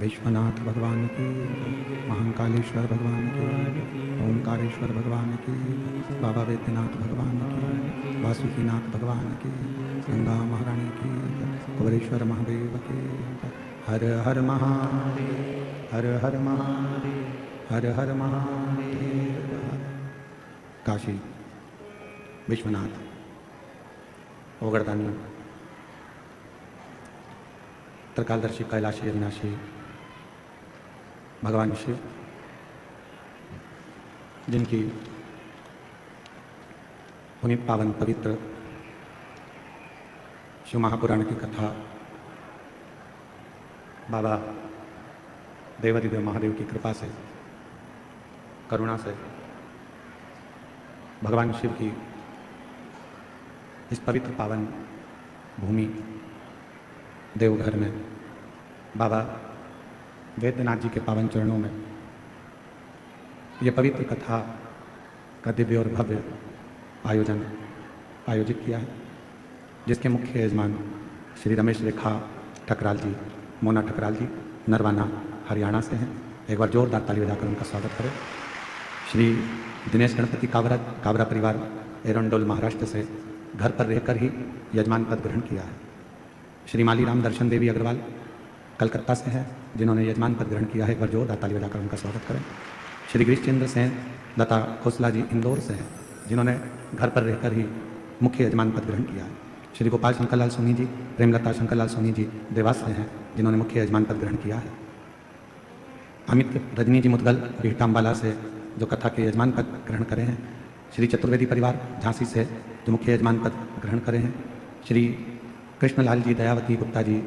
विश्वनाथ भगवान की, महाकालेश्वर भगवान की, ओंकारेश्वर भगवान की, बाबा वैद्यनाथ भगवान की, वासुकीनाथ भगवान की, गंगा महारानी की, कुबरेश्वर महादेव की। हर हर महादेव, हर हर महादेव, हर हर महादेव। काशी विश्वनाथ, ओगड़दानी, त्रिकालदर्शी, कैलाशी, अविनाशी भगवान शिव, जिनकी पुनीत पावन पवित्र शिव महापुराण की कथा बाबा देवाधिदेव महादेव की कृपा से, करुणा से भगवान शिव की इस पवित्र पावन भूमि देवघर में बाबा वैद्यनाथ जी के पावन चरणों में ये पवित्र कथा का दिव्य और भव्य आयोजन आयोजित किया है, जिसके मुख्य यजमान श्री रमेश रेखा ठकराल जी, मोना ठकराल जी, नरवाना हरियाणा से हैं। एक बार जोरदार ताली बजाकर उनका स्वागत करें। श्री दिनेश गणपति काबरा परिवार एरंडोल महाराष्ट्र से घर पर रहकर ही यजमान पद ग्रहण किया है। श्री मालीराम दर्शन देवी अग्रवाल कलकत्ता से हैं, जिन्होंने यजमान पद ग्रहण किया है। एक बार जोरदार ताली बजाकर उनका स्वागत करें। श्री गिरीशचंद्र सेन लता खोसला जी इंदौर से हैं, जिन्होंने घर पर रहकर ही मुख्य यजमान पद ग्रहण किया है। श्री गोपाल शंकरलाल सोनी जी, प्रेमलता शंकरलाल सोनी जी देवास से हैं, जिन्होंने मुख्य यजमान पद ग्रहण किया है। अमित रजनी जी मुदगल बिहटाम्बाला से जो कथा के यजमान पद ग्रहण करे हैं। श्री चतुर्वेदी परिवार झांसी से जो मुख्य यजमान पद ग्रहण करे हैं। श्री कृष्णलाल जी दयावती गुप्ता जी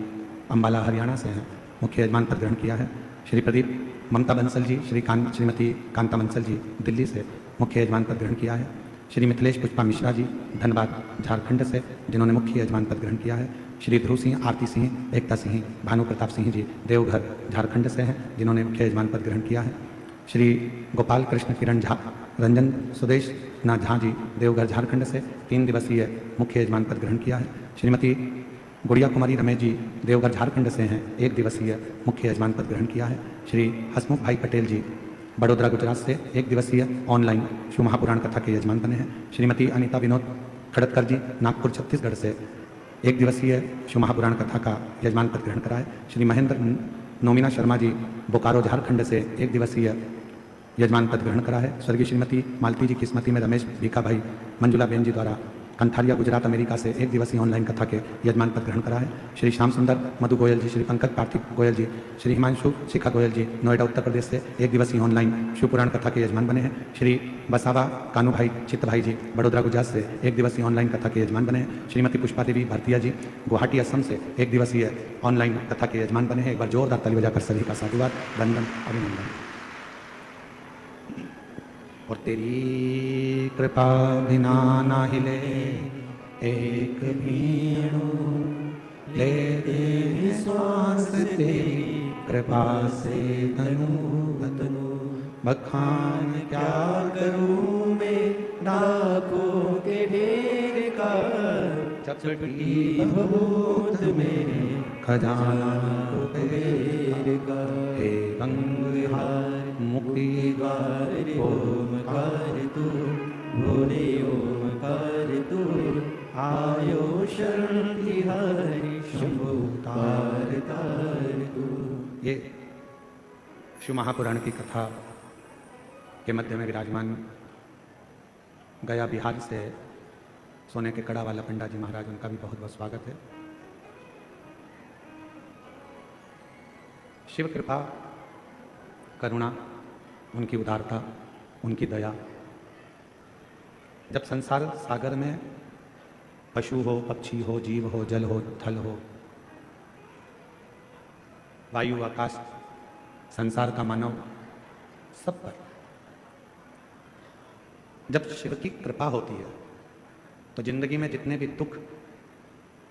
अम्बाला हरियाणा से हैं, मुख्य यजमान पद ग्रहण किया है। श्री प्रदीप ममता बंसल जी, श्रीमती कांता बंसल जी दिल्ली से मुख्य यजमान पद ग्रहण किया है। श्री मिथिलेश पुष्पा मिश्रा जी धनबाद झारखंड से, जिन्होंने मुख्य यजमान पद ग्रहण किया है। श्री ध्रुव सिंह, आरती सिंह, एकता सिंह, भानु प्रताप सिंह जी देवघर झारखंड से हैं, जिन्होंने मुख्य यजमान पद ग्रहण किया है। श्री गोपाल कृष्ण किरण झा, रंजन सुदेश नाथ झा जी देवघर झारखंड से 3 दिवसीय मुख्य यजमान पद ग्रहण किया है। श्रीमती गुड़िया कुमारी रमेश जी देवघर झारखंड से हैं, 1 दिवसीय मुख्य यजमान पद ग्रहण किया है। श्री हसमुख भाई पटेल जी बड़ोदरा गुजरात से 1 दिवसीय ऑनलाइन शिव महापुराण कथा के यजमान बने हैं। श्रीमती अनीता विनोद खड़तकर जी नागपुर छत्तीसगढ़ से 1 दिवसीय शिव महापुराण कथा का यजमान पद ग्रहण करा है। श्री महेंद्र नोमिना शर्मा जी बोकारो झारखंड से 1 दिवसीय यजमान पद ग्रहण करा है। स्वर्गीय श्रीमती मालती जी की स्मृति में रमेश भीखा भाई मंजुला बेन जी द्वारा कंथारिया गुजरात अमेरिका से 1 दिवसीय ऑनलाइन कथा के यजमान पद ग्रहण करा है। श्री श्याम सुंदर मधु गोयल जी, श्री पंकज पार्थिव गोयल जी, श्री हिमांशु शिखा गोयल जी नोएडा उत्तर प्रदेश से 1 दिवसीय ऑनलाइन शिवपुराण कथा के यजमान बने हैं। श्री बसावा कानू भाई चित्त भाई जी बड़ोदरा गुजरात से 1 दिवसीय ऑनलाइन कथा के यजमान बने हैं। श्रीमती पुष्पा देवी भारतीय जी गुवाहाटी असम से 1 दिवसीय ऑनलाइन कथा के यजमान बने हैं। एक बार जोरदार ताली बजाकर सभी का साधुवाद, वंदन, अभिनंदन। और तेरी कृपा बिना ना हिले एक भीणु ले दे श्वास तेरी कृपा से तनु बतनु बखान क्या करूं मैं डाकों के ढेर का चपटी भभूत में खजाना कुबेर का हे गंगहार मुक्ति द्वार ओमकार तू भोले ओमकार तू आयो शरण तिहारी शंभु तार तार तू। ये शिव महापुराण की कथा के मध्य में विराजमान गया बिहार से सोने के कड़ा वाला पंडा जी महाराज, उनका भी बहुत बहुत स्वागत है। शिव कृपा, करुणा, उनकी उदारता, उनकी दया, जब संसार सागर में पशु हो, पक्षी हो, जीव हो, जल हो, थल हो, वायु, आकाश, संसार का मानव, सब पर जब शिव की कृपा होती है तो जिंदगी में जितने भी दुख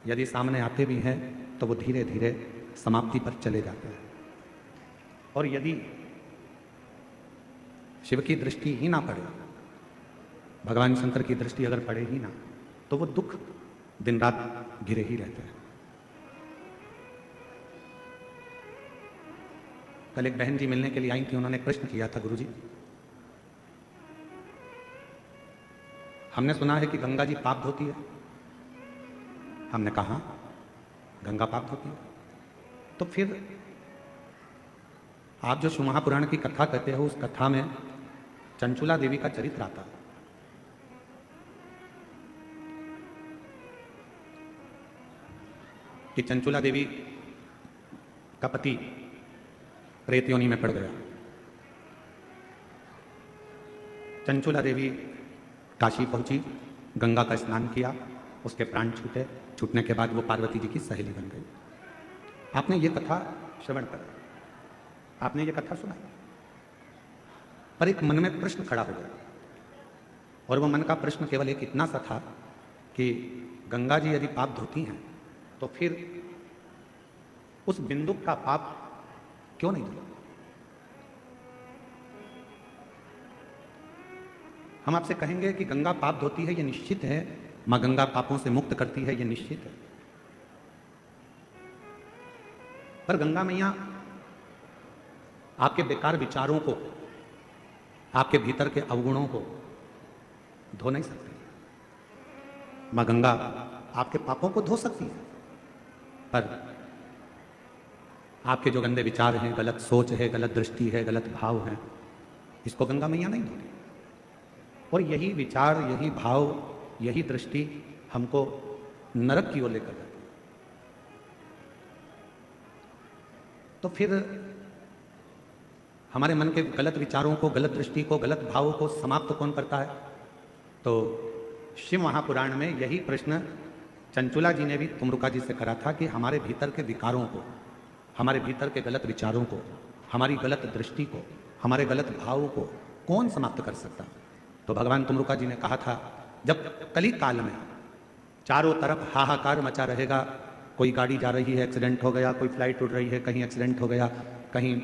यदि सामने आते भी हैं तो वो धीरे धीरे समाप्ति पर चले जाते हैं। और यदि शिव की दृष्टि ही ना पड़े, भगवान शंकर की दृष्टि अगर पड़े ही ना, तो वो दुख दिन रात घिरे ही रहते हैं। कल एक बहन जी मिलने के लिए आई थी, उन्होंने प्रश्न किया था, गुरुजी हमने सुना है कि गंगा जी पाप धोती है। हमने कहा गंगा पाप धोती है, तो फिर आप जो शिव महापुराण की कथा कहते हो उस कथा में चंचुला देवी का चरित्र आता है। कि चंचुला देवी का पति प्रेत योनि में पड़ गया। चंचुला देवी काशी पहुंची, गंगा का स्नान किया, उसके प्राण छूटे, छूटने के बाद वो पार्वती जी की सहेली बन गई। आपने ये कथा श्रवण करा, आपने ये कथा सुना, पर एक मन में प्रश्न खड़ा हो गया। और वो मन का प्रश्न केवल एक इतना सा था कि गंगा जी यदि पाप धोती हैं तो फिर उस बिंदु का पाप क्यों नहीं धुला? हम आपसे कहेंगे कि गंगा पाप धोती है, ये निश्चित है। मां गंगा पापों से मुक्त करती है, ये निश्चित है। पर गंगा मैया आपके बेकार विचारों को, आपके भीतर के अवगुणों को धो नहीं सकती। मां गंगा आपके पापों को धो सकती है, पर आपके जो गंदे विचार हैं, गलत सोच है, गलत दृष्टि है, गलत भाव है, इसको गंगा मैया नहीं धोती। और यही विचार, यही भाव, यही दृष्टि हमको नरक की ओर लेकर जाती है। तो फिर हमारे मन के गलत विचारों को, गलत दृष्टि को, गलत भावों को समाप्त कौन करता है? तो शिव महापुराण में यही प्रश्न चंचुला जी ने भी तुमरुका जी से करा था कि हमारे भीतर के विकारों को, हमारे भीतर के गलत विचारों को, हमारी गलत दृष्टि को, हमारे गलत भावों को कौन समाप्त कर सकता? तो भगवान तुमरुका जी ने कहा था, जब कली काल में चारों तरफ हाहाकार मचा रहेगा, कोई गाड़ी जा रही है, एक्सीडेंट हो गया, कोई फ्लाइट उड़ रही है, कहीं एक्सीडेंट हो गया, कहीं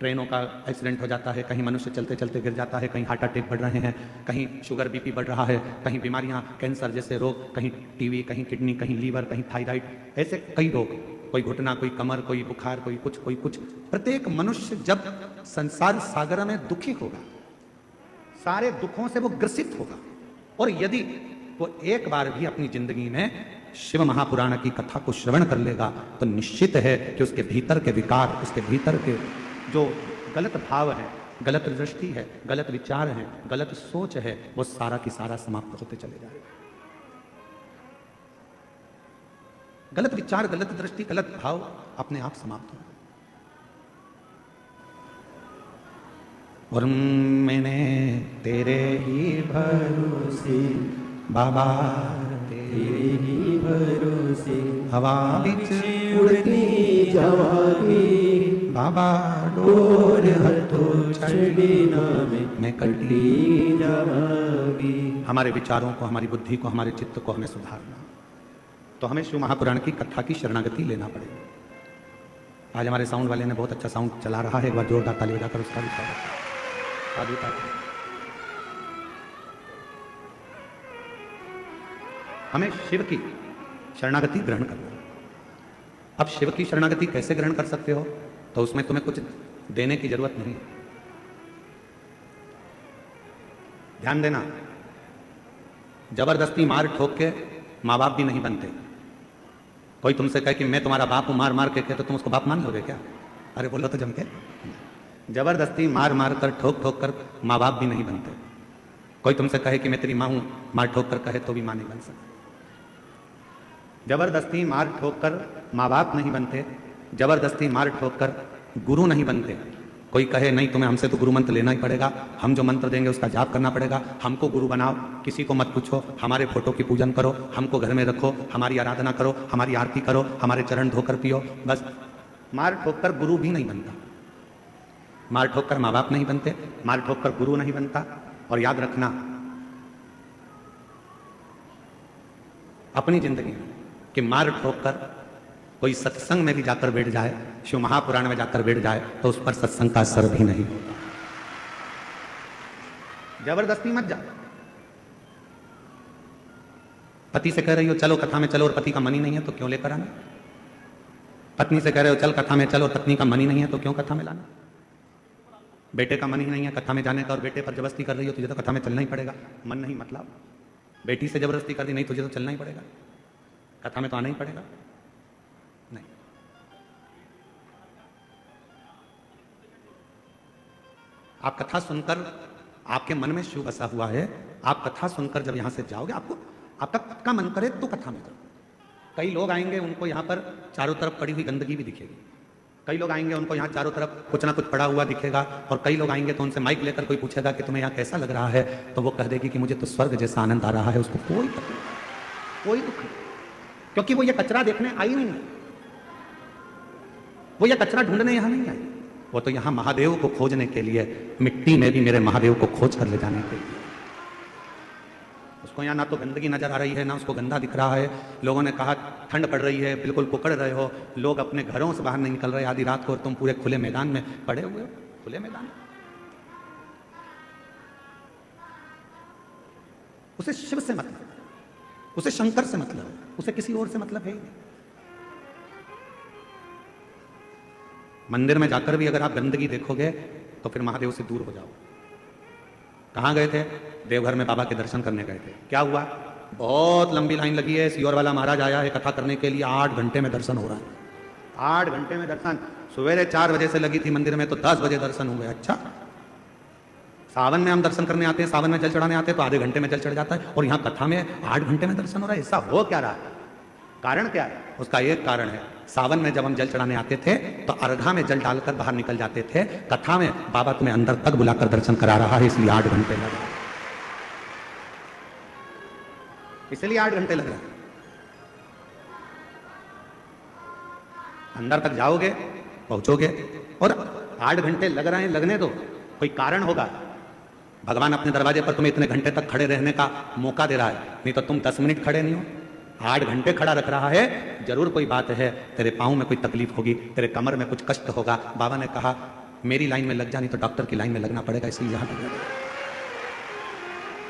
ट्रेनों का एक्सीडेंट हो जाता है, कहीं मनुष्य चलते चलते गिर जाता है, कहीं हार्ट अटैक बढ़ रहे हैं, कहीं शुगर बीपी बढ़ रहा है, कहीं बीमारियां कैंसर जैसे रोग, कहीं टीवी, कहीं किडनी, कहीं लीवर, कहीं थायराइड, ऐसे कई रोग, कोई घुटना, कोई कमर, कोई बुखार, कोई कुछ कोई कुछ। प्रत्येक मनुष्य जब संसार सागर में दुखी होगा, सारे दुखों से वो ग्रसित होगा, और यदि वो एक बार भी अपनी जिंदगी में शिव महापुराण की कथा को श्रवण कर लेगा तो निश्चित है कि उसके भीतर के विकार, उसके भीतर के जो गलत भाव है, गलत दृष्टि है, गलत विचार है, गलत सोच है, वो सारा की सारा समाप्त होते चले जाएगा। गलत विचार, गलत दृष्टि, गलत भाव अपने आप समाप्त हो। और मैंने तेरे ही भरोसे बाबा, तेरे ही भरोसे हवा बिच उड़ती जावागी बाबा, डोर हथों छड़ी में कटी जावागी। हमारे विचारों को, हमारी बुद्धि को, हमारे चित्त को हमें सुधारना, तो हमें शिव महापुराण की कथा की शरणागति लेना पड़ेगा। आज हमारे साउंड वाले ने बहुत अच्छा साउंड चला रहा है, एक बार जोरदार ताली बजाकर उसका भी स्वागत। हमें शिव की शरणागति ग्रहण करना। अब शिव की शरणागति कैसे ग्रहण कर सकते हो? तो उसमें तुम्हें कुछ देने की जरूरत नहीं। ध्यान देना, जबरदस्ती मार ठोक के माँ बाप भी नहीं बनते। कोई तुमसे कहे कि मैं तुम्हारा बाप हूं, मार मार के कहे तो तुम उसको बाप मान लोगे क्या? अरे बोलो तो जम के। जबरदस्ती मार मार कर, ठोक ठोक कर माँ बाप भी नहीं बनते। कोई तुमसे कहे कि मैं तेरी माँ हूं, मार ठोक कर कहे तो भी माँ नहीं बन सकती। जबरदस्ती मार ठोक कर माँ बाप नहीं बनते, जबरदस्ती मार ठोक कर गुरु नहीं बनते। कोई कहे नहीं तुम्हें हमसे तो गुरु मंत्र लेना ही पड़ेगा, हम जो मंत्र देंगे उसका जाप करना पड़ेगा, हमको गुरु बनाओ, किसी को मत पूछो, हमारे फोटो की पूजन करो, हमको घर में रखो, हमारी आराधना करो, हमारी आरती करो, हमारे चरण धोकर पियो। बस मार ठोक कर गुरु भी नहीं बनता, मार ठोक कर माँ बाप नहीं बनते, मार ठोक कर गुरु नहीं बनता। और याद रखना, अपनी जिंदगी में कि मार ठोक कर कोई सत्संग में भी जाकर बैठ जाए, शिव महापुराण में जाकर बैठ जाए, तो उस पर सत्संग का असर भी नहीं होता। जबरदस्ती मत जाओ। पति से कह रही हो चलो कथा में चलो और पति का मन ही नहीं है तो क्यों लेकर आना? पत्नी से कह रहे हो चल कथा में चलो और पत्नी का मन ही नहीं है तो क्यों कथा में लाना? बेटे का मन ही नहीं है कथा में जाने का और बेटे पर जबरदस्ती कर रही हो, तुझे तो कथा में चलना ही पड़ेगा। मन नहीं मतलब बेटी से जबरदस्ती कर दी, नहीं तुझे तो चलना ही पड़ेगा, कथा में तो आना ही पड़ेगा। नहीं, आप कथा सुनकर, आपके मन में शिव बसा हुआ है, आप कथा सुनकर जब यहां से जाओगे, आपको आपका खुद का मन करे तो कथा में करो। कई लोग आएंगे, उनको यहां पर चारों तरफ पड़ी हुई गंदगी भी दिखेगी। कई लोग आएंगे, उनको यहाँ चारों तरफ कुछ ना कुछ पड़ा हुआ दिखेगा। और कई लोग आएंगे तो उनसे माइक लेकर कोई पूछेगा कि तुम्हें यहाँ कैसा लग रहा है, तो वो कह देगी कि मुझे तो स्वर्ग जैसा आनंद आ रहा है। उसको कोई तकलीफ, कोई दुख नहीं, क्योंकि वो ये कचरा देखने आई नहीं है, वो ये कचरा ढूंढने यहाँ नहीं आई, वो तो यहाँ महादेव को खोजने के लिए, मिट्टी में भी मेरे महादेव को खोज कर ले जाने के लिए। उसको यहाँ ना तो गंदगी नजर आ रही है, ना उसको गंदा दिख रहा है। लोगों ने कहा ठंड पड़ रही है, बिल्कुल कुकड़ रहे हो, लोग अपने घरों से बाहर नहीं निकल रहे आधी रात को, और तुम पूरे खुले मैदान में पड़े हुए हो। खुले मैदान, उसे शिव से मतलब, उसे शंकर से मतलब, उसे किसी और से मतलब है ही नहीं। मंदिर में जाकर भी अगर आप गंदगी देखोगे तो फिर महादेव से दूर हो जाओ। कहाँ गए थे? देवघर में बाबा के दर्शन करने गए थे। क्या हुआ? बहुत लंबी लाइन लगी है, सियोर वाला महाराज आया है कथा करने के लिए, 8 घंटे में दर्शन हो रहा है। 8 घंटे में दर्शन, सवेरे 4 बजे से लगी थी मंदिर में तो 10 बजे दर्शन हो गए। अच्छा, सावन में हम दर्शन करने आते हैं, सावन में जल चढ़ाने आते हैं तो आधे घंटे में जल चढ़ जाता है, और यहाँ कथा में 8 घंटे में दर्शन हो रहा है। ऐसा हो क्या रहा है? कारण क्या है? उसका एक कारण है, सावन में जब हम जल चढ़ाने आते थे तो अर्घा में जल डालकर बाहर निकल जाते थे। कथा में बाबा तुम्हें अंदर तक बुलाकर दर्शन करा रहा है, इसलिए 8 घंटे लग रहा है, इसलिए 8 घंटे लग रहा है। अंदर तक जाओगे, पहुंचोगे, और 8 घंटे लग रहे हैं, लगने दो, कोई कारण होगा। भगवान अपने दरवाजे पर तुम्हें इतने घंटे तक खड़े रहने का मौका दे रहा है, नहीं तो तुम 10 मिनट खड़े नहीं हो। 8 घंटे खड़ा रख रहा है, जरूर कोई बात है, तेरे पाँव में कोई तकलीफ होगी, तेरे कमर में कुछ कष्ट होगा। बाबा ने कहा मेरी लाइन में लग जा, नहीं तो डॉक्टर की लाइन में लगना पड़ेगा, इसलिए यहाँ लगे,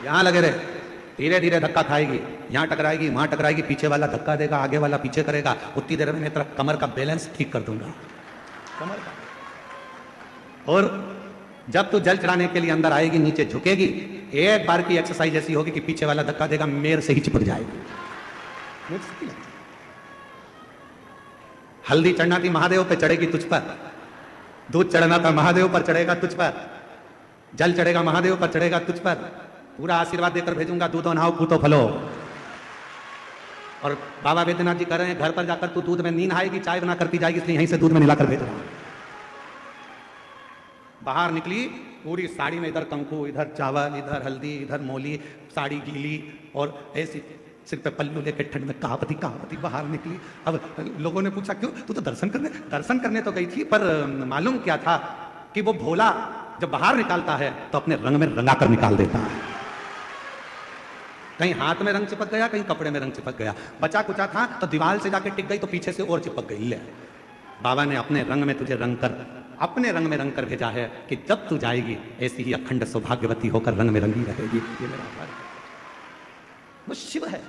यहाँ लगे रहे। धीरे धीरे धक्का खाएगी, यहाँ टकराएगी, वहां टकराएगी, पीछे वाला धक्का देगा, आगे वाला पीछे करेगा, उतनी देर में मैं तेरा कमर का बैलेंस ठीक कर दूंगा, कमर का। और जब तू जल चढ़ाने के लिए अंदर आएगी, नीचे झुकेगी, एक बार की एक्सरसाइज ऐसी होगी कि पीछे वाला धक्का देगा, मेर से ही चिपक जाएगी। हल्दी चढ़ना थी महादेव पे, चढ़ेगी तुझ पर। दूध चढ़ना था महादेव पर, चढ़ेगा तुझ पर। जल चढ़ेगा महादेव पर, चढ़ेगा तुझ पर। पूरा आशीर्वाद देकर भेजूंगा, दूधो नहाओ पूतो फलो। और बाबा वैद्यनाथ जी कह रहे हैं, घर पर जाकर तू दूध में नींद आएगी, चाय बना करती जाएगी, इसलिए यहीं से दूध में मिलाकर भेज रहा हूं। बाहर निकली, पूरी साड़ी में इधर कंकु, इधर चावल, इधर हल्दी, इधर मोली, साड़ी गीली, और ऐसी सिर पे पल्लू लेके ठंड में कहावती बाहर निकली। अब लोगों ने पूछा, क्यों? तू तो दर्शन करने तो गई थी, पर मालूम क्या था कि वो भोला जब बाहर निकालता है तो अपने रंग में रंगा कर निकाल देता है। कहीं हाथ में रंग चिपक गया, कहीं कपड़े में रंग चिपक गया, बचा कुचा था तो दीवार से जाके टिक गई, तो पीछे से और चिपक गई। ले, बाबा ने अपने रंग में तुझे अपने रंग में रंग कर भेजा है कि जब तू जाएगी ऐसी ही अखंड सौभाग्यवती होकर रंग में रंगी रहेगी। ये मेरा आभार है। वो शिव है,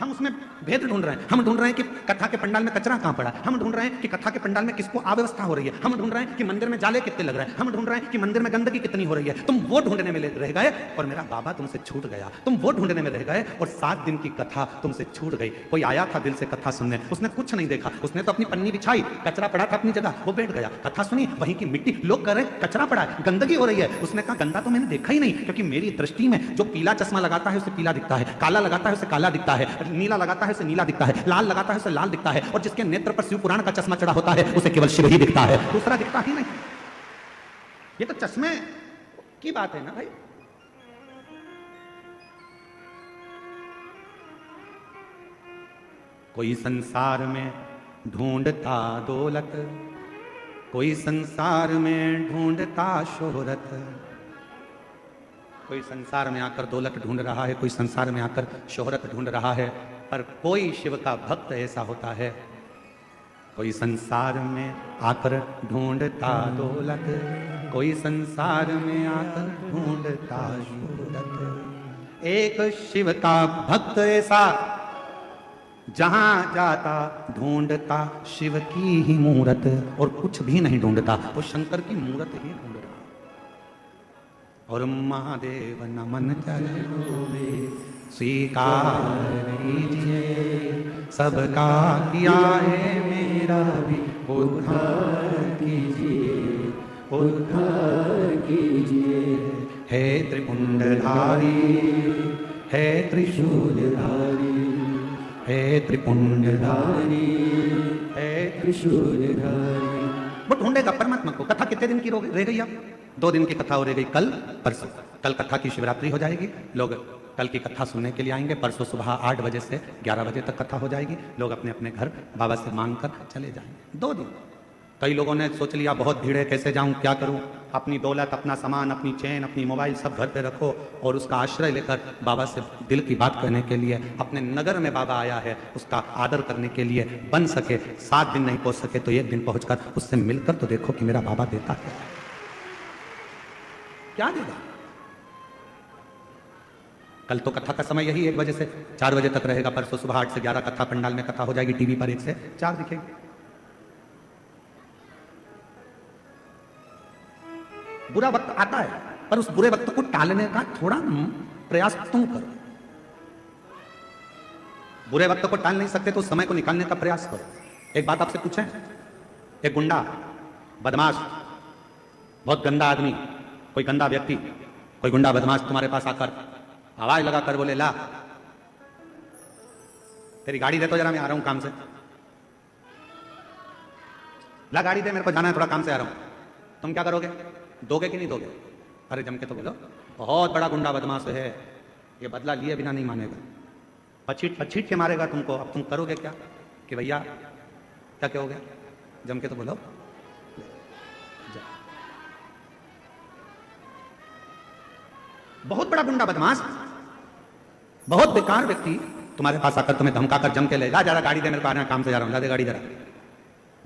हम उसमें भेद ढूंढ रहे हैं। हम ढूंढ रहे हैं कि कथा के पंडाल में कचरा कहां पड़ा है, हम ढूंढ रहे हैं कि कथा के पंडाल में किसको अव्यवस्था हो रही है, हम ढूंढ रहे हैं कि मंदिर में जाले कितने लग रहे हैं, हम ढूंढ रहे हैं कि मंदिर में गंदगी कितनी हो रही है। तुम वो ढूंढने में रह गए और मेरा बाबा तुमसे छूट गया। तुम वो ढूंढने में रह गए और 7 दिन की कथा तुमसे छूट गई। कोई आया था दिल से कथा सुनने, उसने कुछ नहीं देखा, उसने तो अपनी पन्नी बिछाई, कचरा पड़ा था अपनी जगह, वो बैठ गया, कथा सुनी, वहीं की मिट्टी। लोग कह रहे कचरा पड़ा है, गंदगी हो रही है, उसने कहा गंदा तो मैंने देखा ही नहीं, क्योंकि मेरी दृष्टि में जो पीला चश्मा लगाता है उसे पीला दिखता है, काला लगाता है उसे काला दिखता है, नीला लगाता है उसे नीला दिखता है, लाल लगाता है उसे लाल दिखता है, और जिसके नेत्र पर शिव पुराण का चश्मा चढ़ा होता है उसे केवल शिव ही दिखता है, दूसरा दिखता ही नहीं। ये तो चश्मे की बात है ना भाई। कोई संसार में ढूंढता दौलत, कोई संसार में ढूंढता शोहरत। कोई संसार में आकर दौलत ढूंढ रहा है, कोई संसार में आकर शोहरत ढूंढ रहा है, पर कोई शिव का भक्त ऐसा होता है, कोई संसार में आकर ढूंढता दौलत, कोई संसार में आकर ढूंढता शोहरत। एक शिव का भक्त ऐसा जहां जाता ढूंढता शिव की ही मूरत, और कुछ भी नहीं ढूंढता, वो शंकर की मूरत ही ढूंढ रहा। और महादेव नमन चरणों में स्वीकार कीजिए, सबका किया है मेरा भी उद्धार कीजिए, उद्धार कीजिए। है त्रिपुंडधारी, है त्रिशूलधारी, है त्रिपुंडधारी, है त्रिशूलधारी। वो ढूंढेगा परमात्मा को। कथा कितने दिन की रह गई? अब 2 दिन की कथा हो रह गई, कल परसों। कल कथा की शिवरात्रि हो जाएगी, लोग कल की कथा सुनने के लिए आएंगे। परसों सुबह 8 बजे से 11 बजे तक कथा हो जाएगी, लोग अपने अपने घर बाबा से मांग कर चले जाएंगे। 2 दिन। कई लोगों ने सोच लिया बहुत भीड़ है, कैसे जाऊं, क्या करूं। अपनी दौलत, अपना सामान, अपनी चैन, अपनी मोबाइल सब घर पे रखो और उसका आश्रय लेकर बाबा से दिल की बात करने के लिए, अपने नगर में बाबा आया है उसका आदर करने के लिए, बन सके 7 दिन नहीं पहुंच सके तो 1 दिन पहुंचकर उससे मिलकर तो देखो कि मेरा बाबा देता है, क्या देगा। कल तो कथा का समय यही 1 बजे से 4 बजे तक रहेगा। परसों सुबह 8 से 11 कथा पंडाल में कथा हो जाएगी, टीवी पर 1 से 4 दिखेगी। बुरा वक्त आता है, पर उस बुरे वक्त को टालने का थोड़ा प्रयास तुम करो। बुरे वक्त को टाल नहीं सकते तो उस समय को निकालने का प्रयास करो। एक बात आपसे पूछें, एक गुंडा, बदमाश, बहुत गंदा आदमी, कोई गंदा व्यक्ति, कोई गुंडा बदमाश तुम्हारे पास आकर आवाज लगाकर बोले, ला तेरी गाड़ी दे तो जरा, मैं आ रहा हूं काम से, ला गाड़ी दे, मेरे को जाना है, थोड़ा काम से आ रहा हूं। तुम क्या करोगे? दोगे कि नहीं दोगे? अरे जम के तो बोलो, बहुत बड़ा गुंडा बदमाश है, ये बदला लिए बिना नहीं मानेगा, पछीट के मारेगा तुमको। अब तुम करोगे क्या कि भैया क्या कहोगे? जम के तो बोलो। बहुत बड़ा गुंडा बदमाश, बहुत बेकार व्यक्ति तुम्हारे पास आकर तुम्हें धमकाकर जम के ले, ला जरा गाड़ी दे, मेरे को आना काम से जा रहा हूं, ला दे गाड़ी जरा।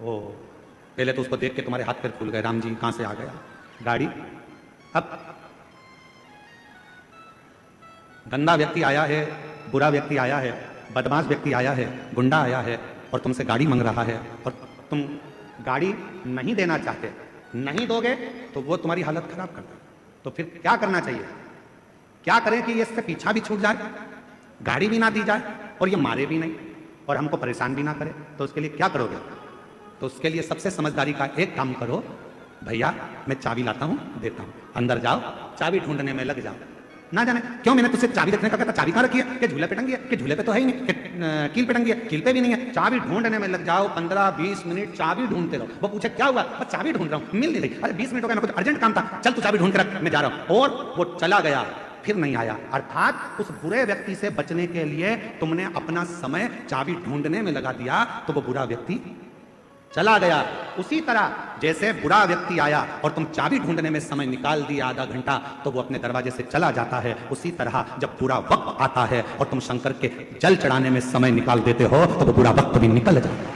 ओ पहले तो उसको देख के तुम्हारे हाथ पैर फूल गए, राम जी कहां से आ गया गाड़ी। अब गंदा व्यक्ति आया है, बुरा व्यक्ति आया है, बदमाश व्यक्ति आया है, गुंडा आया है और तुमसे गाड़ी मांग रहा है और तुम गाड़ी नहीं देना चाहते, नहीं दोगे तो वो तुम्हारी हालत खराब कर देगा। तो फिर क्या करना चाहिए? क्या करें कि इससे पीछा भी छूट जाए, गाड़ी भी ना दी जाए और ये मारे भी नहीं और हमको परेशान भी ना करे? तो उसके लिए क्या करोगे? तो उसके लिए सबसे समझदारी का एक काम करो, भैया मैं चाबी लाता हूं, देता हूं, अंदर जाओ, चाबी ढूंढने में लग जाओ। ना जाने क्यों मैंने तुझसे चाबी देखने का कहता, चाबी कहां रखी है? कि झूले पे टंगी है? कि झूले पे तो है ही नहीं, कि कील पे टंगी है? कील पे भी नहीं है। चाबी ढूंढने में लग जाओ, 15-20 मिनट चाबी ढूंढते रहो। वो पूछे क्या हुआ? बस चाबी ढूंढ रहा हूं, मिल नहीं रही। अरे 20 मिनट हो गया, कुछ अर्जेंट काम था, चल तू चाबी ढूंढ के रख, मैं जा रहा हूं। और वो चला गया, फिर नहीं आया। अर्थात उस बुरे व्यक्ति से बचने के लिए तुमने अपना समय चाबी ढूंढने में लगा दिया तो वो बुरा व्यक्ति चला गया। उसी तरह जैसे बुरा व्यक्ति आया और तुम चाबी ढूंढने में समय निकाल दिया आधा घंटा, तो वो अपने दरवाजे से चला जाता है। उसी तरह जब बुरा वक्त आता है और तुम शंकर के जल चढ़ाने में समय निकाल देते हो तो वो बुरा वक्त भी निकल जाता है।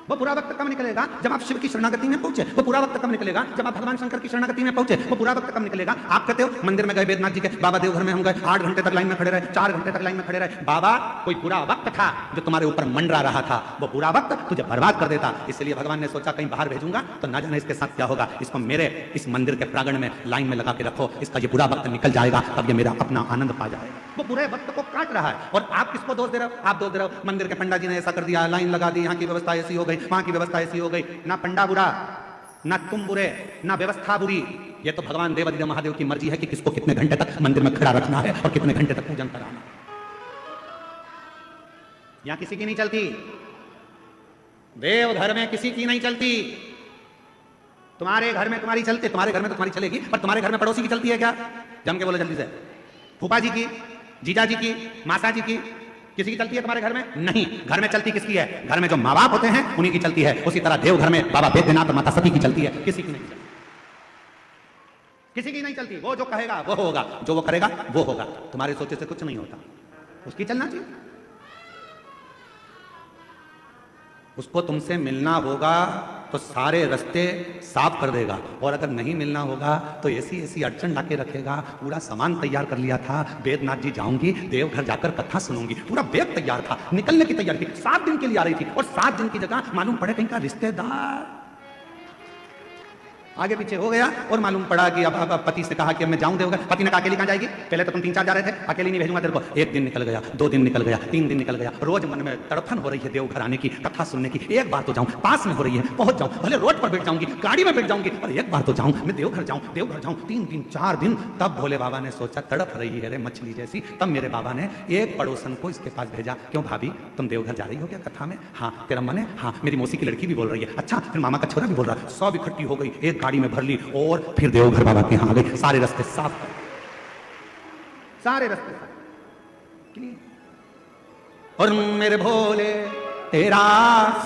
वो बुरा वक्त कब निकलेगा? जब आप शिव की शरणागति में पहुंचे। वो बुरा वक्त कब निकलेगा? जब आप भगवान शंकर की शरणागति में पहुंचे। वो बुरा वक्त कब निकलेगा? आप कहते हो मंदिर में गए बैद्यनाथ जी के, बाबा देवघर में हम गए, 8 घंटे तक लाइन में खड़े रहे, 4 घंटे तक लाइन में खड़े रहे। बाबा कोई बुरा वक्त था जो तुम्हारे ऊपर मंडरा रहा था, वो बुरा वक्त तुझे बर्बाद कर देता। इसलिए भगवान ने सोचा कहीं बाहर भेजूंगा तो ना जाने इसके साथ क्या होगा, इसको मेरे इस मंदिर के प्रांगण में लाइन में लगा के रखो, इसका ये बुरा वक्त निकल जाएगा, तब ये मेरा अपना आनंद पा जाएगा। वो बुरे वक्त को काट रहा है और आप किसको दोष दे रहे हो? आप दोष दे रहे हो मंदिर के पंडा जी ने ऐसा कर दिया, लाइन लगा दी, यहाँ की व्यवस्था ऐसी हो गई, वहां की व्यवस्था ऐसी हो गई। ना पंडा बुरा, ना तुम बुरे, ना व्यवस्था बुरी। ये तो भगवान देवाधिदेव महादेव की मर्जी है कि किसको कितने घंटे तक मंदिर में खड़ा रखना है और कितने घंटे तक पूजन कराना। यहां किसी की नहीं चलती, देवघर में किसी की नहीं चलती। तुम्हारे घर में तुम्हारी चलती, तुम्हारे घर में तो तुम्हारी चलेगी, पर तुम्हारे घर में पड़ोसी की चलती है क्या? जम के बोलो जल्दी से। फूफा जी की, जीजा जी की, मासा जी की, किसी की चलती है तुम्हारे घर में? नहीं। घर में चलती किसकी है? घर में जो माँ बाप होते हैं उन्हीं की चलती है। उसी तरह देवघर में बाबा बैद्यनाथ माता सती की चलती है, किसी की नहीं चलती, किसी की नहीं चलती। वो जो कहेगा वो होगा, जो वो करेगा वो होगा। तुम्हारे सोचे से कुछ नहीं होता, उसकी चलना चाहिए। उसको तुमसे मिलना होगा तो सारे रास्ते साफ कर देगा, और अगर नहीं मिलना होगा तो ऐसी ऐसी अड़चन लाके रखेगा। पूरा सामान तैयार कर लिया था, बैद्यनाथ जी जाऊंगी, देवघर जाकर कथा सुनूंगी, पूरा बैग तैयार था, निकलने की तैयारी थी, 7 दिन के लिए आ रही थी, और 7 दिन की जगह मालूम पड़े कहीं का रिश्तेदार आगे पीछे हो गया, और मालूम पड़ा कि अब पति से कहा कि अब मैं जाऊं देवघर। पति ने कहा अकेली कहां जाएगी? पहले तो तुम 3-4 जा रहे थे, अकेली नहीं भेजूंगा तेरे को। 1 दिन निकल गया, 2 दिन निकल गया, 3 दिन निकल गया। रोज मन में तड़फन हो रही है देवघर आने की, कथा सुनने की। एक बार तो जाऊं, पास में हो रही है, पहुंच जाऊं, भले रोड पर बैठ जाऊंगी, गाड़ी में बैठ जाऊंगी, और एक बार तो जाऊं, मैं देवघर जाऊं, देवघर जाऊं। 3 दिन 4 दिन, तब भोले बाबा ने सोचा तड़प रही है रे मछली जैसी। तब मेरे बाबा ने एक पड़ोसन को इसके पास भेजा, क्यों भाभी तुम देवघर जा रही हो क्या कथा में? हाँ। तेरा मन है? हाँ। मेरी मौसी की लड़की भी बोल रही है। अच्छा। फिर मामा का छोरा भी बोल रहा है। सब इकट्ठी हो गई, एक गाड़ी में भर ली और फिर देवघर बाबा के यहां आ गए। सारे रास्ते साफ, सारे रास्ते साफ। और मेरे भोले तेरा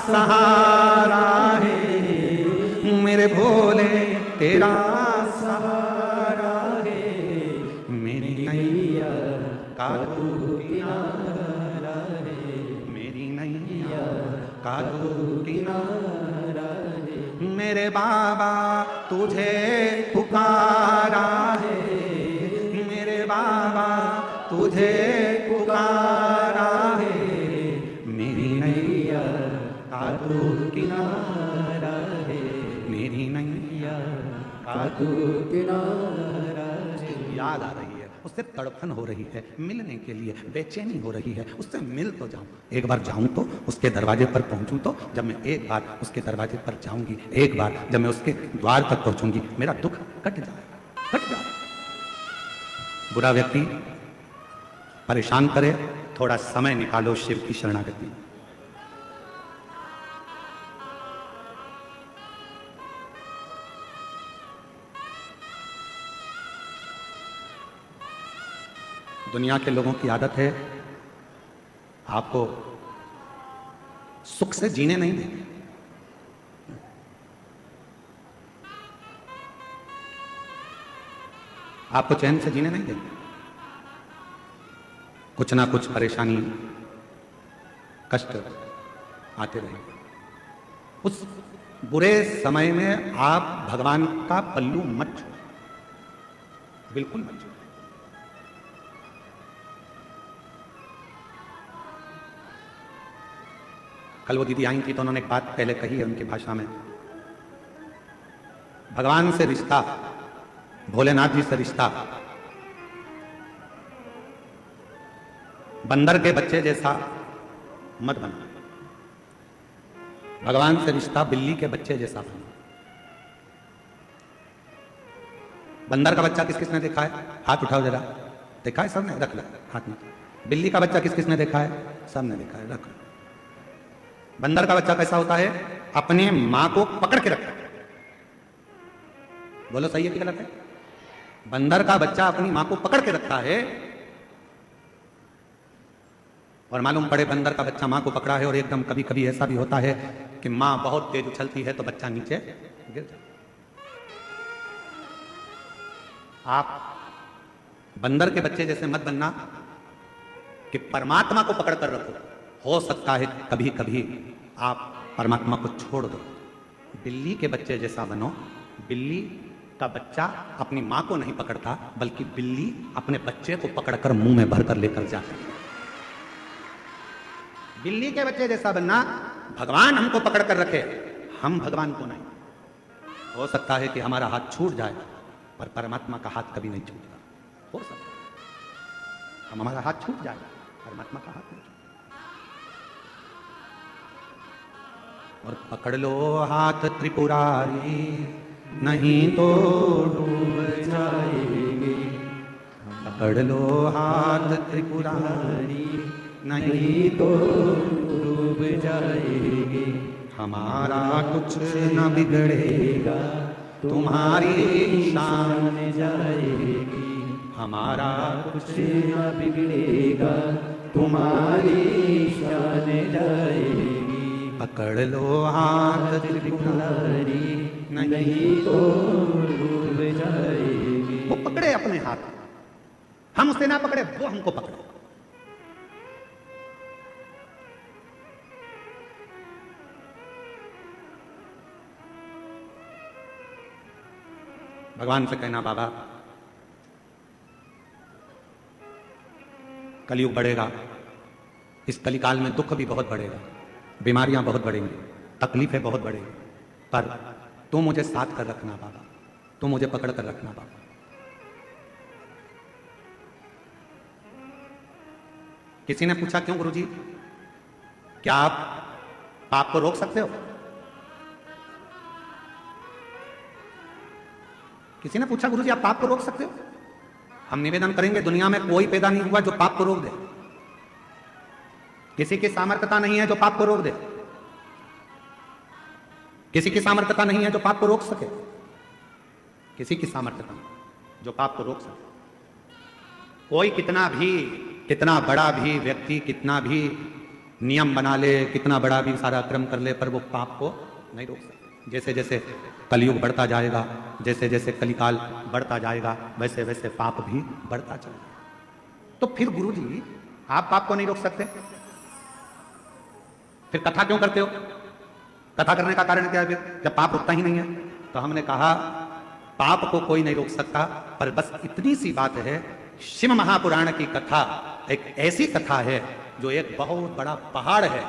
सहारा है, मेरे भोले तेरा सहारा है, मेरी नैया का तू किनारा है, मेरी नैया का तू किनारा है। मेरे बाबा तुझे पुकारा है, मेरे बाबा तुझे पुकारा है, मेरी नैया का तू किनारा है, मेरी नैया का तू किनारा है। याद आ रही है, उससे तड़पन हो रही है, मिलने के लिए बेचैनी हो रही है, उससे मिल तो जाऊं। एक बार जाऊं तो उसके दरवाजे पर पहुंचूं तो, जब मैं एक बार उसके दरवाजे पर जाऊंगी, एक बार जब मैं उसके द्वार तक पहुंचूंगी, मेरा दुख कट जाएगा, कट जाएगा। बुरा व्यक्ति परेशान करे, थोड़ा समय निकालो शिव की शरणागति। दुनिया के लोगों की आदत है आपको सुख से जीने नहीं देंगे। आपको चैन से जीने नहीं देंगे। कुछ ना कुछ परेशानी, कष्ट आते रहेंगे। उस बुरे समय में आप भगवान का पल्लू मत छूओ, बिल्कुल मत छूओ। कल वो दीदी आई थी तो उन्होंने एक बात पहले कही है उनकी भाषा में, भगवान से रिश्ता, भोलेनाथ जी से रिश्ता बंदर के बच्चे जैसा मत बना, भगवान से रिश्ता बिल्ली के बच्चे जैसा बना। बंदर का बच्चा किस किसने देखा है? हाथ उठाओ जरा। देखा है सबने? रख लो हाथ में। बिल्ली का बच्चा किस किसने देखा है? सबने देखा है, रख लो। बंदर का बच्चा कैसा होता है? अपने मां को पकड़ के रखता है। बोलो सही है कि गलत है? बंदर का बच्चा अपनी मां को पकड़ के रखता है, और मालूम पड़े बंदर का बच्चा मां को पकड़ा है और एकदम कभी कभी ऐसा भी होता है कि मां बहुत तेज उछलती है तो बच्चा नीचे गिर जाता है। आप बंदर के बच्चे जैसे मत बनना कि परमात्मा को पकड़ कर रखो। हो सकता है कभी कभी आप परमात्मा को छोड़ दो। बिल्ली के बच्चे जैसा बनो। बिल्ली का बच्चा अपनी मां को नहीं पकड़ता, बल्कि बिल्ली अपने बच्चे को पकड़कर मुंह में भरकर लेकर जाती है। बिल्ली के बच्चे जैसा बनना, भगवान हमको पकड़ कर रखे, हम भगवान को नहीं। हो सकता है कि हमारा हाथ छूट जाए, पर परमात्मा का हाथ कभी नहीं छूटेगा। हो सकता है हमारा हाथ छूट जाए, परमात्मा का हाथ नहीं छूटेगा। और पकड़ लो हाथ त्रिपुरारी, नहीं तो डूब जाएंगे। पकड़ लो हाथ त्रिपुरारी, नहीं तो डूब जाएंगे। हमारा कुछ न बिगड़ेगा, तुम्हारी शान जाएगी। हमारा कुछ न बिगड़ेगा, तुम्हारी शान जाएगी। पकड़ लो हाथ त्रिपुरारी, नहीं तो डूब जाएगी। वो पकड़े अपने हाथ, हम उसे ना पकड़े, वो हमको पकड़े। भगवान से कहना, बाबा कलयुग बढ़ेगा, इस कलिकाल में दुख भी बहुत बढ़ेगा, बीमारियां बहुत बढ़ेंगी, तकलीफें बहुत बढ़ेंगी, पर तू मुझे साथ कर रखना बाबा, तू मुझे पकड़ कर रखना बाबा। किसी ने पूछा, क्यों गुरुजी, क्या आप पाप को रोक सकते हो? किसी ने पूछा, गुरुजी आप पाप को रोक सकते हो? हम निवेदन करेंगे, दुनिया में कोई पैदा नहीं हुआ जो पाप को रोक दे। किसी की सामर्थ्यता नहीं है जो पाप को रोक दे। किसी की सामर्थ्यता नहीं है जो पाप को रोक सके। किसी की सामर्थ्यता जो पाप को रोक सके। कोई कितना बड़ा भी व्यक्ति कितना भी नियम बना ले, कितना बड़ा भी सारा क्रम कर ले, पर वो पाप को नहीं रोक सकता। जैसे जैसे कलयुग बढ़ता जाएगा, जैसे जैसे कलिकाल बढ़ता जाएगा, वैसे वैसे पाप भी बढ़ता जाएगा। तो फिर गुरुजी आप पाप को नहीं रोक सकते, फिर कथा क्यों करते हो? कथा करने का कारण क्या है फिर, जब पाप रुकता ही नहीं है? तो हमने कहा, पाप को कोई नहीं रोक सकता, पर बस इतनी सी बात है, शिव महापुराण की कथा एक ऐसी कथा है जो एक बहुत बड़ा पहाड़ है,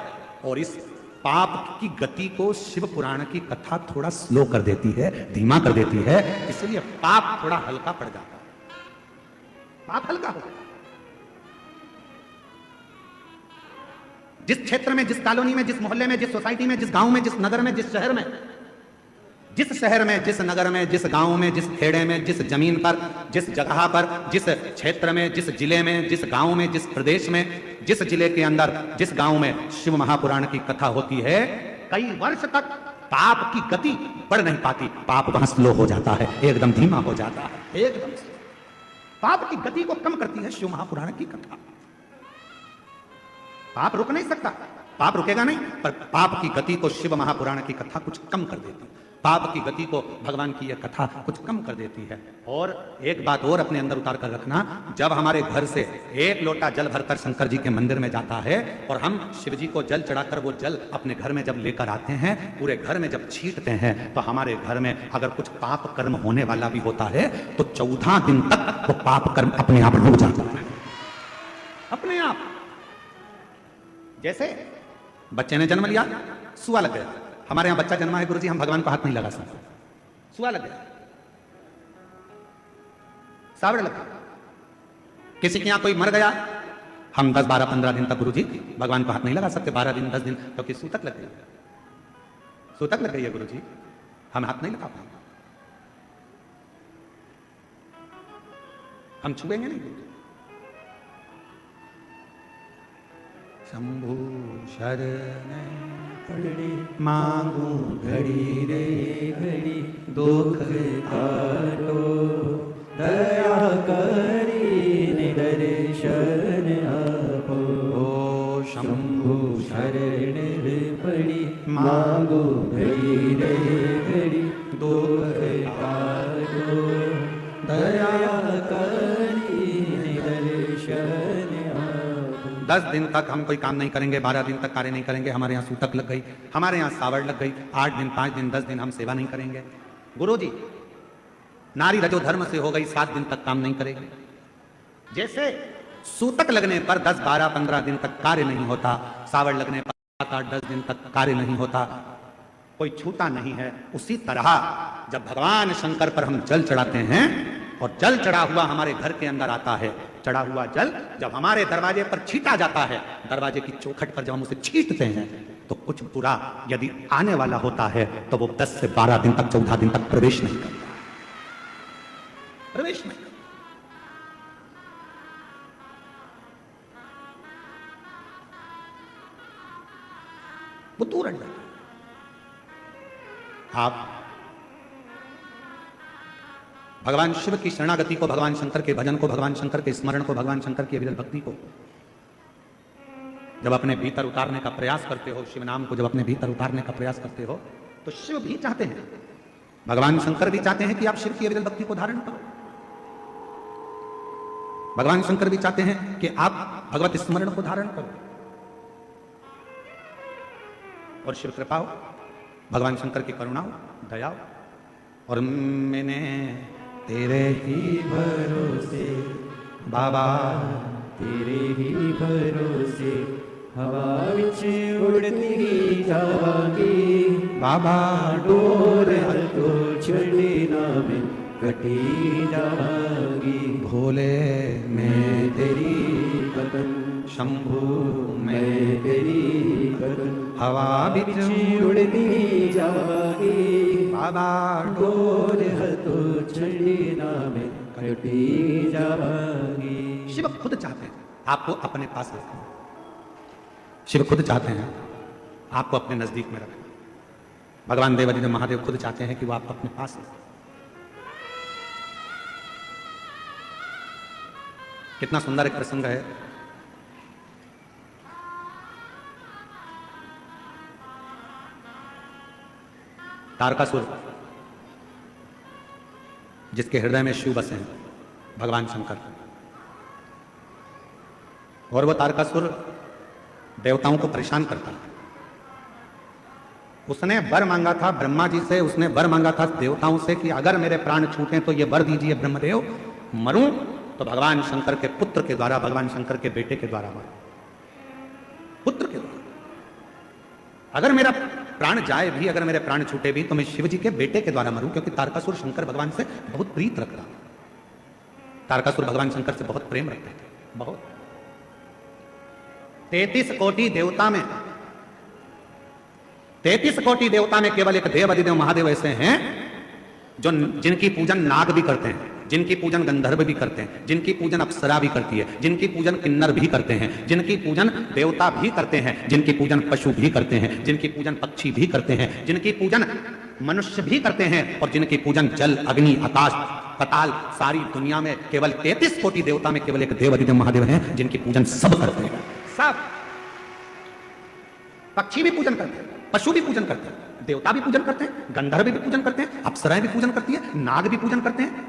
और इस पाप की गति को शिव पुराण की कथा थोड़ा स्लो कर देती है, धीमा कर देती है, इसलिए पाप थोड़ा हल्का पड़ जाता है। पाप हल्का हो, जिस क्षेत्र में, जिस कॉलोनी में, जिस मोहल्ले में, जिस सोसाइटी में, जिस गांव में, जिस नगर में, जिस शहर में, जिस शहर में, जिस नगर में, जिस गांव में, जिस खेड़े में, जिस जमीन पर, जिस जगह पर, जिस क्षेत्र में, जिस जिले में, जिस गांव में, जिस प्रदेश में, जिस जिले के अंदर, जिस गांव में शिव महापुराण की कथा होती है, कई वर्ष तक पाप की गति बढ़ नहीं पाती, पाप वहां स्लो हो जाता है, एकदम धीमा हो जाता है, एकदम पाप की गति को कम करती है शिव महापुराण की कथा। पाप रुक नहीं सकता, पाप रुकेगा नहीं, पर पाप की गति को शिव महापुराण की कथा कुछ कम कर देती है। पाप की गति को भगवान की यह कथा कुछ कम कर देती है। और एक बात और अपने अंदर उतार कर रखना, जब हमारे घर से एक लोटा जल भरकर शंकर जी के मंदिर में जाता है और हम शिव जी को जल चढ़ाकर वो जल अपने घर में जब लेकर आते हैं, पूरे घर में जब छींटते हैं, तो हमारे घर में अगर कुछ पाप कर्म होने वाला भी होता है तो 14 दिन तक वो पाप कर्म अपने आप रुक जाता है, अपने आप। जैसे बच्चे ने जन्म लिया, सुआ लग गया। हमारे यहां बच्चा जन्मा है गुरुजी, हम भगवान को हाथ नहीं लगा सकते, सुआ लग गया, सावड़ लग गया। किसी के यहां कोई मर गया, हम 10, 12, 15 दिन तक गुरुजी भगवान को हाथ नहीं लगा सकते, 12 दिन 10 दिन, क्योंकि सूतक लग गई, सूतक लग गई है गुरुजी, हम हाथ नहीं लगा पाएंगे, हम छुएंगे नहीं। शंभु शरण पड़े मांगू घड़ी रे घड़ी, दुख काटो दया करी निदर्शन आपो। ओ शंभु शरण पड़ी मांगू घड़ी रे घड़ी, दुख काटो दया करी निदर्शन। 10 दिन तक हम कोई काम नहीं करेंगे, 12 दिन तक कार्य नहीं करेंगे, हमारे यहाँ सूतक लग गई, हमारे यहाँ सावड़ लग गई, 8 दिन 5 दिन 10 दिन हम सेवा नहीं करेंगे। गुरुजी नारी रजो धर्म से हो गई, 7 दिन तक काम नहीं करेगी। जैसे सूतक लगने पर 10, 12, 15 दिन तक कार्य नहीं होता, सावड़ लगने पर 7, 8, 10 दिन तक कार्य नहीं होता, कोई छूता नहीं है, उसी तरह जब भगवान शंकर पर हम जल चढ़ाते हैं और जल चढ़ा हुआ हमारे घर के अंदर आता है, चढ़ा हुआ जल जब हमारे दरवाजे पर छीटा जाता है, दरवाजे की चौखट पर जब हम उसे छींटते हैं, तो कुछ बुरा यदि आने वाला होता है तो वो 10 से 12 दिन तक 14 दिन तक प्रवेश नहीं करता, प्रवेश नहीं। वो दूर हट जाता। आप भगवान शिव की शरणागति को, भगवान शंकर के भजन को, भगवान शंकर के स्मरण को, भगवान शंकर की अविरल भक्ति को जब अपने भीतर उतारने का प्रयास करते हो, शिव नाम को जब अपने भीतर उतारने का प्रयास करते हो, तो शिव भी चाहते हैं, भगवान शंकर भी चाहते हैं कि आप शिव की अविरल भक्ति को धारण करो। भगवान शंकर भी चाहते हैं कि आप भगवत स्मरण को धारण करो और शिव कृपा हो, भगवान शंकर की करुणा हो, दया हो। और मैंने तेरे ही भरोसे बाबा, तेरे ही भरोसे हवा विच उड़ती जावांगी, बाबा डोर तो छड़ी ना में कटी जावांगी। भोले मैं तेरी कदम, शंभु मैं तेरी कदम, हवा बिच उड़ती जावांगी, बाबा डोर तो छड़ी ना में कटी जावांगी। शिव खुद चाहते हैं आपको अपने पास रखना, शिव खुद चाहते हैं आपको अपने नजदीक में रखना, भगवान देवादिदेव महादेव खुद चाहते हैं कि वो आपको अपने पास रखें। कितना सुंदर एक प्रसंग है। तारकासुर जिसके हृदय में शिव बसे हैं, भगवान शंकर, और वो तारकासुर देवताओं को परेशान करता है। उसने वर मांगा था ब्रह्मा जी से, उसने वर मांगा था देवताओं से कि अगर मेरे प्राण छूटे तो ये वर दीजिए ब्रह्मदेव, मरूं तो भगवान शंकर के पुत्र के द्वारा, भगवान शंकर के बेटे के द्वारा मरूं, पुत्र के द्वारा। अगर मेरा प्राण जाए भी, अगर मेरे प्राण छूटे भी, तो मैं शिव जी के बेटे के द्वारा मरूं, क्योंकि तारकासुर शंकर भगवान से बहुत प्रीत रखता, तारकासुर भगवान शंकर से बहुत प्रेम रखते थे, बहुत। 33 कोटि देवता में, 33 कोटि देवता में केवल एक देव अधिदेव महादेव ऐसे हैं जो जिनकी पूजन नाग भी करते हैं, जिनकी पूजन गंधर्व भी करते हैं, जिनकी पूजन अप्सरा भी करती है, जिनकी पूजन किन्नर भी करते हैं, जिनकी पूजन देवता भी करते हैं, जिनकी पूजन पशु भी करते हैं, जिनकी पूजन पक्षी भी करते हैं, जिनकी पूजन मनुष्य भी करते हैं, और जिनकी पूजन जल, अग्नि, आकाश, पताल, सारी दुनिया में केवल 33 कोटि देवता में केवल एक देव अधिदेव महादेव हैं जिनकी पूजन सब करते हैं, सब। पक्षी भी पूजन करते हैं, पशु भी पूजन करते हैं, देवता भी पूजन करते हैं, गंधर्व भी पूजन करते हैं, अप्सराएं भी पूजन करती है, नाग भी पूजन करते हैं,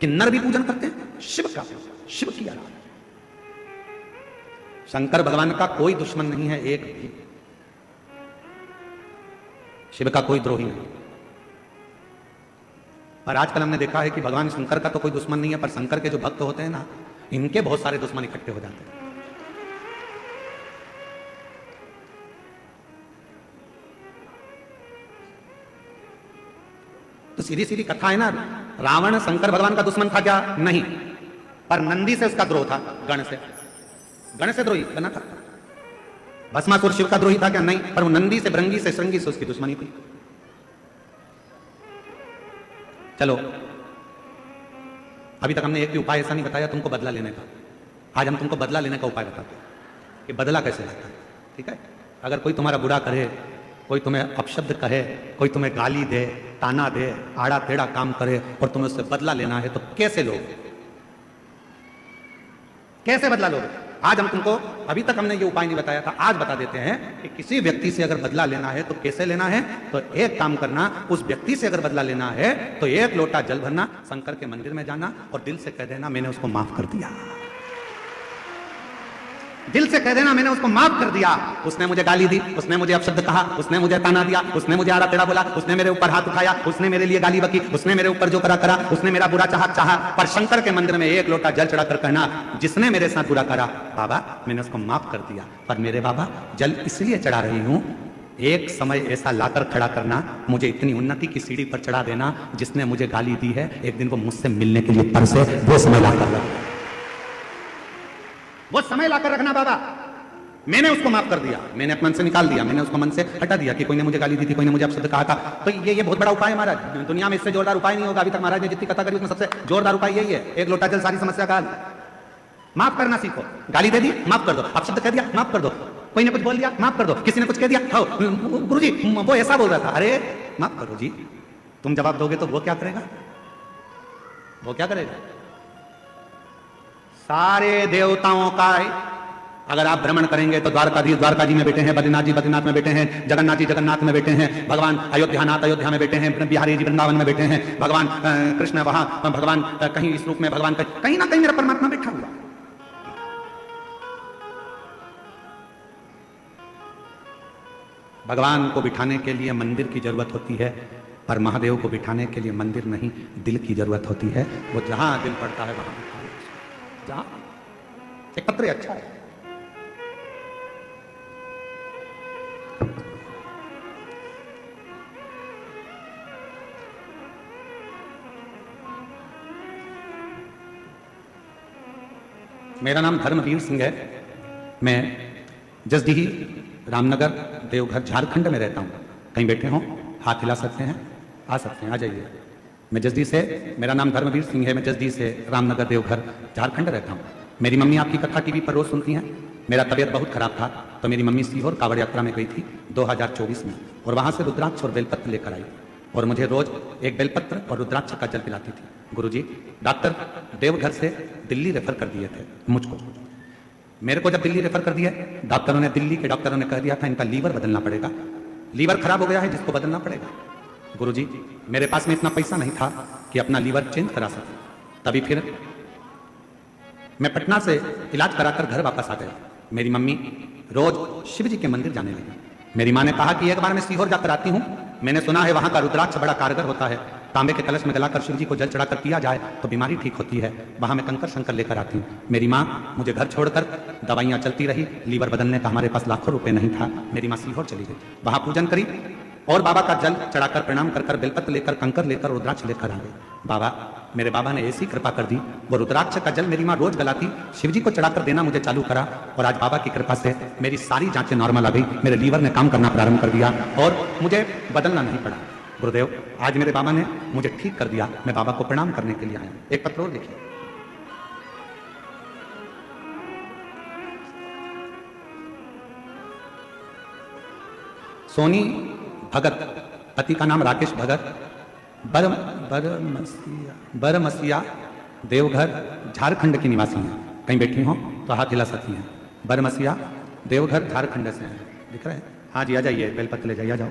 किन्नर भी पूजन करते हैं। शिव का, शिव की आराधना। शंकर भगवान का कोई दुश्मन नहीं है, एक भी। शिव का कोई द्रोही नहीं। और आजकल हमने देखा है कि भगवान शंकर का तो कोई दुश्मन नहीं है, पर शंकर के जो भक्त होते हैं ना, इनके बहुत सारे दुश्मन इकट्ठे हो जाते हैं। तो सीधी सीधी कथा है ना, रावण शंकर भगवान का दुश्मन था क्या? नहीं, पर नंदी से उसका द्रोह था, गण से द्रोही बना था। भस्मासुर शिव का द्रोही था क्या? नहीं, पर वो नंदी से, भृंगी से, श्रृंगी से उसकी दुश्मनी थी। चलो, अभी तक हमने एक भी उपाय ऐसा नहीं बताया तुमको बदला लेने का। आज हम तुमको बदला लेने का उपाय बताते हैं कि बदला कैसे लेता है। ठीक है? अगर कोई तुम्हारा बुरा करे, कोई तुम्हें अपशब्द कहे, कोई तुम्हें गाली दे, ताना दे, आड़ा टेढ़ा काम करे और तुम्हें उससे बदला लेना है, तो कैसे लोगे? कैसे बदला लोगे? आज हम तुमको, अभी तक हमने ये उपाय नहीं बताया था, आज बता देते हैं कि किसी व्यक्ति से अगर बदला लेना है तो कैसे लेना है। तो एक काम करना, उस व्यक्ति से अगर बदला लेना है तो एक लोटा जल भरना, शंकर के मंदिर में जाना और दिल से कह देना मैंने उसको माफ कर दिया। दिल से कह देना मैंने उसको माफ कर दिया। उसने मुझे गाली दी, उसने मुझे अपशब्द कहा, उसने मुझे ताना दिया, उसने मुझे आड़ा टेढ़ा बोला, उसने मेरे ऊपर हाथ उठाया, उसने मेरे लिए गाली बकी, उसने मेरे ऊपर जो करा, उसने मेरा बुरा चाहा, पर शंकर के मंदिर में एक लोटा जल चढ़ाकर कहना, जिसने मेरे साथ बुरा करा बाबा मैंने उसको माफ कर दिया, पर मेरे बाबा जल इसलिए चढ़ा रही हूं, एक समय ऐसा लाकर खड़ा करना, मुझे इतनी उन्नति की सीढ़ी पर चढ़ा देना, जिसने मुझे गाली दी है एक दिन वो मुझसे मिलने के लिए तरसे, वो समय लाकर रखना, वो समय लाकर रखना बाबा। मैंने उसको माफ कर दिया, मैंने अपने मन से निकाल दिया, मैंने उसको मन से हटा दिया कि कोई ने मुझे गाली दी थी, कोई ने मुझे अपशब्द कहा था। तो ये बहुत बड़ा उपाय है महाराज, दुनिया में इससे जोरदार उपाय नहीं होगा। अभी तक महाराज ने जितनी कथा करी उसमें सबसे जोरदार उपाय यही है। एक लोटा जल सारी समस्या का हल। माफ करना सीखो। गाली दे दी माफ कर दो, अपशब्द कह दिया माफ कर दो, कोई ने कुछ बोल दिया माफ कर दो, किसी ने कुछ कह दिया गुरुजी वो ऐसा बोल रहा था, अरे माफ करो जी। तुम जवाब दोगे तो वो क्या करेगा? वो क्या करेगा? सारे देवताओं का अगर आप भ्रमण करेंगे तो द्वारकाधीश द्वारका जी में बैठे हैं, बद्रीनाथ जी बद्रीनाथ में बैठे हैं, जगन्नाथ जी जगन्नाथ में बैठे हैं, भगवान अयोध्यानाथ अयोध्या में बैठे हैं, बिहारी जी वृंदावन में बैठे हैं, भगवान कृष्ण वहां, भगवान कहीं इस रूप में, भगवान कहीं ना कहीं मेरा परमात्मा बैठा हुआ। भगवान को बिठाने के लिए मंदिर की जरूरत होती है, पर महादेव को बिठाने के लिए मंदिर नहीं दिल की जरूरत होती है। वो जहां दिल पड़ता है वहां जहां एक पत्र अच्छा है। मेरा नाम धर्मवीर सिंह है। मैं जसडीही रामनगर देवघर झारखंड में रहता हूँ। कहीं बैठे हों हाथ हिला सकते हैं, आ सकते हैं, आ जाइए। मैं जसडीह से, मेरा नाम धर्मवीर सिंह है, मैं जसडीह से रामनगर देवघर झारखंड रहता हूँ। मेरी मम्मी आपकी कथा टीवी पर रोज सुनती हैं। मेरा तबीयत बहुत खराब था तो मेरी मम्मी सीहोर कांवड़ यात्रा में गई थी 2024 में, और वहाँ से रुद्राक्ष और बेलपत्र लेकर आई और मुझे रोज एक बेलपत्र और रुद्राक्ष का जल पिलाती थी। गुरुजी डॉक्टर देवघर से दिल्ली रेफर कर दिए थे मुझको। मेरे को जब दिल्ली रेफर कर दिया, डॉक्टरों ने, दिल्ली के डॉक्टरों ने कह दिया था इनका लीवर बदलना पड़ेगा, लीवर खराब हो गया है जिसको बदलना पड़ेगा। गुरुजी मेरे पास में इतना पैसा नहीं था कि अपना लीवर चेंज करा सके। तभी फिर मैं पटना से इलाज कराकर घर वापस आ गया। मेरी मम्मी रोज शिव जी के मंदिर जाने लगी। मेरी माँ ने कहा कि एक बार मैं सीहोर जाकर आती हूँ, मैंने सुना है वहाँ का रुद्राक्ष बड़ा कारगर होता है, तांबे के कलश में गलाकर शिव जी को जल चढ़ाकर पिया जाए तो बीमारी ठीक होती है, वहाँ मैं कंकर शंकर लेकर आती हूँ। मेरी माँ मुझे घर छोड़कर, दवाइयाँ चलती रही, लीवर बदलने का हमारे पास लाखों रुपए नहीं था। मेरी माँ सीहोर चली गई, वहाँ पूजन करी और बाबा का जल चढ़ाकर प्रणाम कर बेलपत्र लेकर, कंकर लेकर, रुद्राक्ष लेकर आ गए। बाबा, मेरे बाबा ने ऐसी कृपा कर दी, वो रुद्राक्ष का जल मेरी माँ रोज गलाती, शिव जी को चढ़ाकर देना मुझे चालू करा और आज बाबा की कृपा से मेरी सारी जांचें नॉर्मल आ गई। मेरे लीवर ने काम करना प्रारंभ कर दिया और मुझे बदलना नहीं पड़ा। गुरुदेव आज मेरे बाबा ने मुझे ठीक कर दिया। मैं बाबा को प्रणाम करने के लिए आया। एक पत्र और देखिए। सोनी भगत, पति का नाम राकेश भगत, बरमसिया देवघर झारखंड की निवासी हैं। कहीं बैठी हो तो हाथ हिला सकती हैं। बरमसिया देवघर झारखंड से हैं, दिख रहा है। हाँ जी, आ जाइए, बेलपत्र ले जाइए, आ जाओ।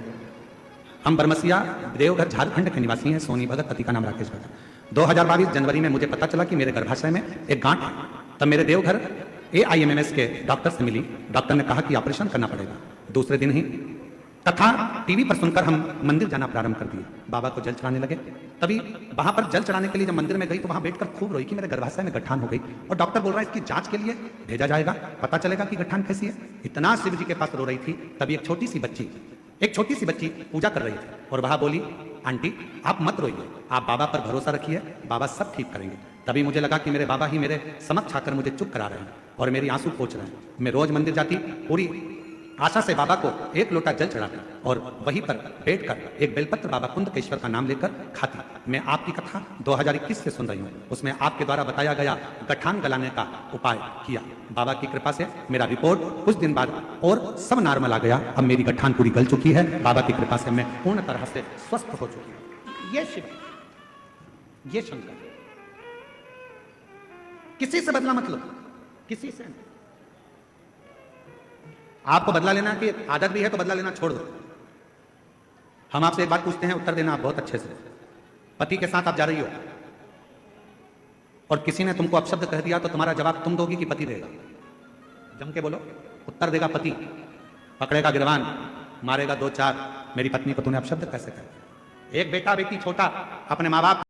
हम बरमसिया देवघर झारखंड के निवासी हैं। सोनी भगत, पति का नाम राकेश भगत। 2022 जनवरी में मुझे पता चला कि मेरे गर्भाशय में एक गांठ है। तब मेरे देवघर AIMMS के डॉक्टर से मिली। डॉक्टर ने कहा कि ऑपरेशन करना पड़ेगा। दूसरे दिन ही कथा टीवी पर सुनकर हम मंदिर जाना प्रारंभ कर दिए। बाबा को जल चढ़ाने लगे। तभी वहां पर जल चढ़ाने के लिए जब मंदिर में गई तो वहां बैठकर खूब रोई कि मेरे गर्भाशय में गठान हो गई, और डॉक्टर बोल रहा है इसकी जांच के लिए भेजा जाएगा, पता चलेगा कि गठान कैसी है। इतना शिव जी के पास रो रही थी। तभी एक छोटी सी बच्ची पूजा कर रही थी और वह बोली, आंटी आप मत रोइए, आप बाबा पर भरोसा रखिए, बाबा सब ठीक करेंगे। तभी मुझे लगा कि मेरे बाबा ही मेरे समक्ष आकर मुझे चुप करा रहे हैं और मेरी आंसू पोंछ रहे हैं। मैं रोज मंदिर जाती, पूरी आशा से बाबा को एक लोटा जल चढ़ाती और वहीं पर बैठकर एक बेलपत्र बाबा कुंदकेश्वर का नाम लेकर खाती। मैं आपकी कथा 2021 से सुन रही हूँ। उसमें आपके द्वारा बताया गया गठान गलाने का उपाय किया। बाबा की कृपा से मेरा रिपोर्ट कुछ दिन बाद और सब नॉर्मल आ गया। अब मेरी गठान पूरी गल चुकी है। बाबा की कृपा से मैं पूर्ण तरह से स्वस्थ हो चुकी हूँ। ये शिव, ये शंकर, किसी से बदला मत लो, किसी से नहीं। आपको बदला लेना की आदत भी है तो बदला लेना छोड़ दो। हम आपसे एक बात पूछते हैं, उत्तर देना आप बहुत अच्छे से। पति के साथ आप जा रही हो और किसी ने तुमको अपशब्द कह दिया तो तुम्हारा जवाब तुम दोगी कि पति देगा? जम के बोलो। उत्तर देगा पति। पकड़ेगा गिरवान, मारेगा 2-4। मेरी पत्नी को तूने अपशब्द कैसे कहा? एक बेटा बेटी छोटा अपने माँ बाप